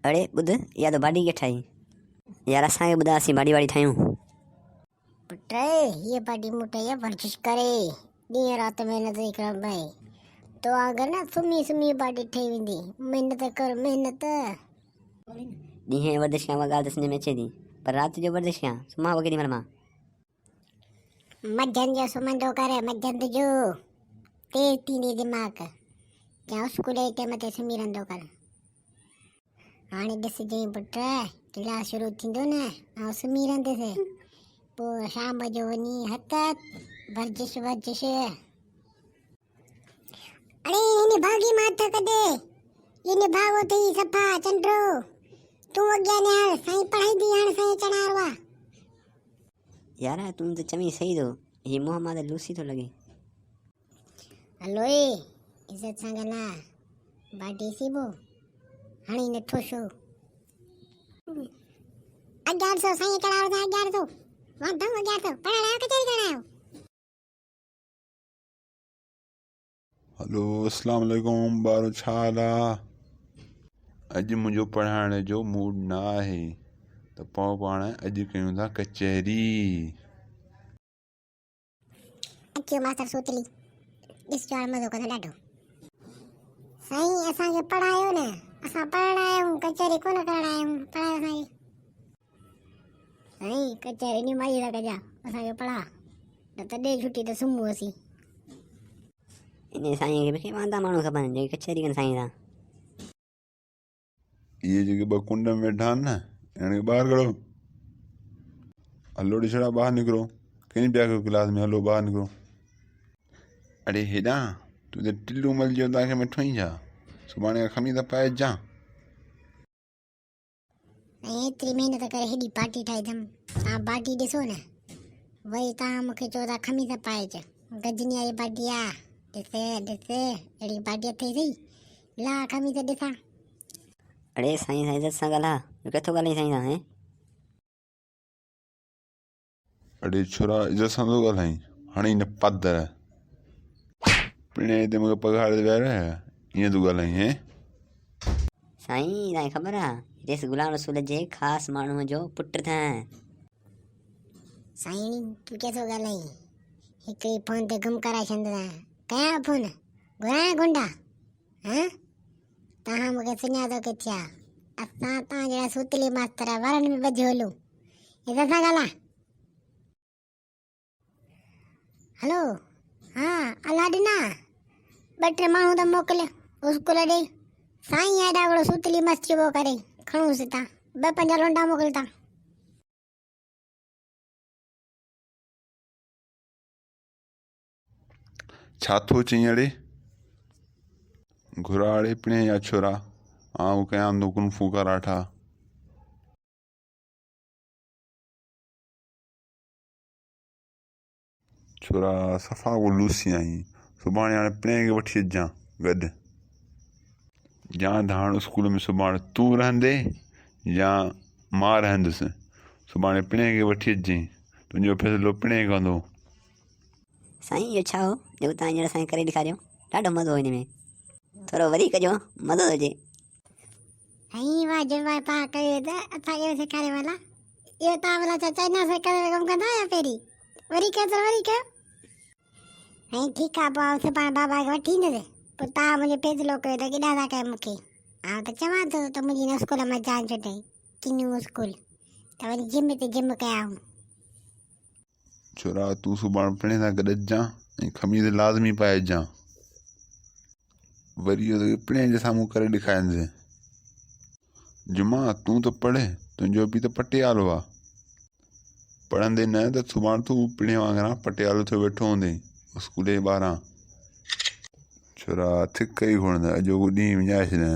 अड़े ॿुध, इहा त भाॼी कीअं ठाही? यार असांखे ॿुधाए, असीं भाॼी वाड़ी ठाहियूं। पुट हीअ भाॼी मूंखे वर्जिश करे ॾींहं राति महिनत ई करण पए तो अगरि न सुम्ही सुम्ही भाॼी ठही वेंदी। महिनत कर महिनत। ॾींहं जी वर्जिश कयां, उहा ॻाल्हि त सम्झ में अचे थी, पर राति जो वर्जिश कयां, सुम्हां केॾी महिल मां? मंझंदि जो सुम्हंदो कर, मंझंदि जो तेज़ थींदी दिमाग़। या स्कूल जे टाइम ते सुम्ही रहंदो कर। हाणे ॾिसजांइ पुट, क्लास शुरू थींदो न, ऐं सुम्ही रहंदसि, पोइ शाम जो वञी हथ वर्जिश वर्जिश। अड़े हिन भागी मां हथ कढे, हिन भागो थी सफ़ा चंड्रो। तूं अॻियां निहार, साईं पढ़ाई दी हाणे साईं चढ़ारवा। यार तूं त चवीं सही थो, हीअ मुंहं मां त लूसी थो लॻे। हलो इज़त सां ॻाल्हाए, भाॼी सीबो हाणे नथो छो 1100 साईं चढ़ायो था 1100 वाधो 1100 पढ़ण आयो कचहरी करण आयो। हलो अस्सलाम वालेकुम ॿारो, छा हाल आहे? अॼु मुंहिंजो पढ़ाइण जो मूड न आहे त पोइ पाण अॼु कयूं था कचहरी। अचो मास्टर सोतली, ॾिस जो मज़ो कंदा ॾाढो। साईं असांखे पढ़ायो न, असां पढ़ण आया आहियूं, कचहरी कोन करण आया आहियूं। पढ़ायो साईं। साईं कचहरी नी माई था कजा, असांखे पढ़ा न त ॾे छुटी त सुम्हूं असीं। इन साईं खे वांदा माण्हू खपनि जेके कचहरी कनि साईं सां। इहे जेके ॿ कुंड में वेठा आहिनि न, हिन खे ॿाहिरि कढो। हलो ॾिसड़ा ॿाहिरि निकिरो, कंहिं पिया कयो क्लास में, हलो ॿाहिरि निकिरो। अड़े हेॾां तूं त टिलू मलजो तव्हांखे मिठो ई छा? सुभाणे खां खमीस पाइजां। ऐं एतिरी महिनत करे हेॾी पार्टी ठाहींदमि, तव्हां पार्टी ॾिसो न, वरी तव्हां मूंखे चओ था खमीस पाइज। गजनी वारी पार्टी आहे, ॾिस ॾिस अहिड़ी पार्टी अथई सही, ला खमीस ॾिसां। अड़े साईं सां इज़त सां ॻाल्हाए, तूं किथो ॻाल्हाई साईं सां? हैं अड़े छोरा इज़त सां थो ॻाल्हाईं, हाणे न पदर पिणे हिते मूंखे पघार ते विहारे ईअं तूं ॻाल्हाईं? हैं साईं तव्हांखे ख़बर आहे, हितेस गुलाम रसूल जे ख़ासि माण्हूअ जो पुटु थियां। साईं तूं कंहिंसां ॻाल्हाईं? हिकिड़ी फोन ते गुम कराए छॾंदा, कयां फोन घुरायां गुंडा? हां तव्हां मूंखे सुञातो किथे आहे? असां तव्हां जहिड़ा सूतली मास्तर वरनि में ॿधियो हलूं। इज़त सां ॻाल्हाए। हलो हा अला ॾिना 2-3 माण्हू त मोकिल स्कूल ॾे। साईं एॾा वॾो सूतली मस्ती पियो करे, खणूसि हितां 2-5 लोंडा मोकिलता। छा थो चईं? अड़े घुराड़े पिणे या छोरा, आऊं कयां थो कुनफू कराठा। छोरा सफ़ा को लूसी आहीं, सुभाणे हाणे पिणे खे वठी अचां गॾु। या त हाणे स्कूल में सुभाणे तूं रहंदे या मां रहंदुसि। सुभाणे पिणे खे वठी अचिजांइ, तुंहिंजो फ़ैसिलो पिणे कंदो। साईं इहो छा हो जेको तव्हां हींअर असांखे करे ॾेखारियो? ॾाढो मज़ो हो हिन में, थोरो वरी कजो, मज़ो थो अचे। साईं वाह पा कयो त असांखे सेखारे वाला। इहो तव्हां भला छा चाइना से करे कमु कंदा या पहिरीं? वरी कयो त वरी कयो। साईं ठीकु आहे, पोइ सुभाणे बाबा खे वठी ईंदसि, पोइ तव्हां मुंहिंजो फ़ैसिलो कयो त केॾा था कयो मूंखे। हा त चवां थो त मुंहिंजी न स्कूल मां जान छॾे, किन्नू स्कूल त वरी जिम ते जिम कयां। छोरा तूं सुभाणे पिणे सां गॾु अचिजांइ ऐं खमीस लाज़मी पाए अचिजांइ। वरी इहो पिणे जे साम्हूं करे ॾेखारींदुसि। जुमा तूं त पढ़े, तुंहिंजो बि त पटियालो आहे। पढ़ंदे न त सुभाणे तूं पिणे वांगुरु पटियालो थियो वेठो हूंदे स्कूल जे ॿाहिरां। छोरा थिक ई घुरंदा, अॼोको ॾींहुं विञाए छॾियां।